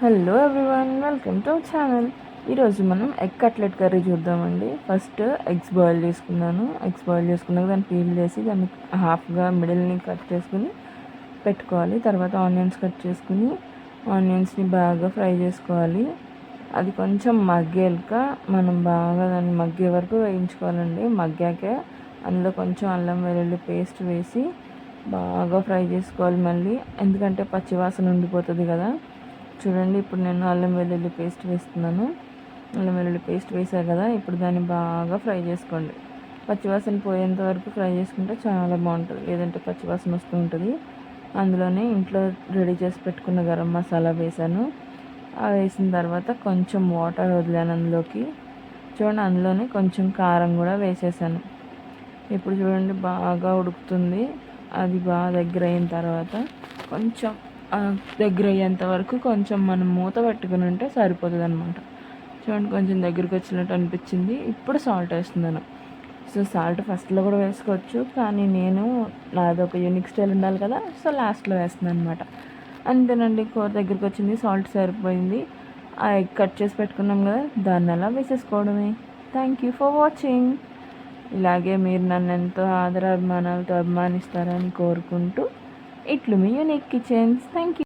Hello everyone, welcome to our channel. ఈరోజు మనం egg cutlet curry చూద్దామండి. ఫస్ట్ ఎగ్స్ బాయిల్ చేసుకున్నాను. ఎగ్స్ బాయిల్ చేసుకున్నాక దాన్ని పీల్ చేసి దాన్ని హాఫ్గా మిడిల్ని కట్ చేసుకుని పెట్టుకోవాలి. తర్వాత ఆనియన్స్ కట్ చేసుకుని ఆనియన్స్ని బాగా ఫ్రై చేసుకోవాలి. అది కొంచెం మగ్గాక మనం బాగా దాన్ని మగ్గే వరకు వేయించుకోవాలండి. మగ్గాక అందులో కొంచెం అల్లం వెల్లుల్లి పేస్ట్ వేసి బాగా ఫ్రై చేసుకోవాలి మళ్ళీ, ఎందుకంటే పచ్చివాసన ఉండిపోతుంది కదా. చూడండి, ఇప్పుడు నేను అల్లం వెల్లుల్లి పేస్ట్ వేస్తున్నాను. అల్లం వెల్లుల్లి పేస్ట్ వేసాను కదా, ఇప్పుడు దాన్ని బాగా ఫ్రై చేసుకోండి. పచ్చివాసన పోయేంత వరకు ఫ్రై చేసుకుంటే చాలా బాగుంటుంది, లేదంటే పచ్చివాసన వస్తూ ఉంటుంది. అందులోనే ఇంట్లో రెడీ చేసి పెట్టుకున్న గరం మసాలా వేసాను. అది వేసిన తర్వాత కొంచెం వాటర్ వదిలాను అందులోకి. చూడండి, అందులోనే కొంచెం కారం కూడా వేసేసాను. ఇప్పుడు చూడండి బాగా ఉడుకుతుంది. అది బాగా దగ్గర అయిన తర్వాత కొంచెం దగ్గర అయ్యేంత వరకు కొంచెం మనం మూత పెట్టుకుని ఉంటే సరిపోతుంది అనమాట. చూడండి, కొంచెం దగ్గరికి వచ్చినట్టు అనిపించింది. ఇప్పుడు సాల్ట్ వేస్తున్నాను. సో సాల్ట్ ఫస్ట్లో కూడా వేసుకోవచ్చు, కానీ నాది ఒక యూనిక్ స్టైల్ ఉండాలి కదా, సో లాస్ట్లో వేస్తున్నాను అనమాట. అంతేనండి, కూర దగ్గరికి వచ్చింది, సాల్ట్ సరిపోయింది. ఆ ఎగ్ కట్ చేసి పెట్టుకున్నాం కదా, దాన్ని అలా వేసేసుకోవడమే. Thank you for watching. ఇలాగే మీరు నన్ను ఎంతో ఆదరాభిమానాలతో అభిమానిస్తారని కోరుకుంటూ, ఇట్లు మీ యూనిక్ కిచెన్స్. Thank you.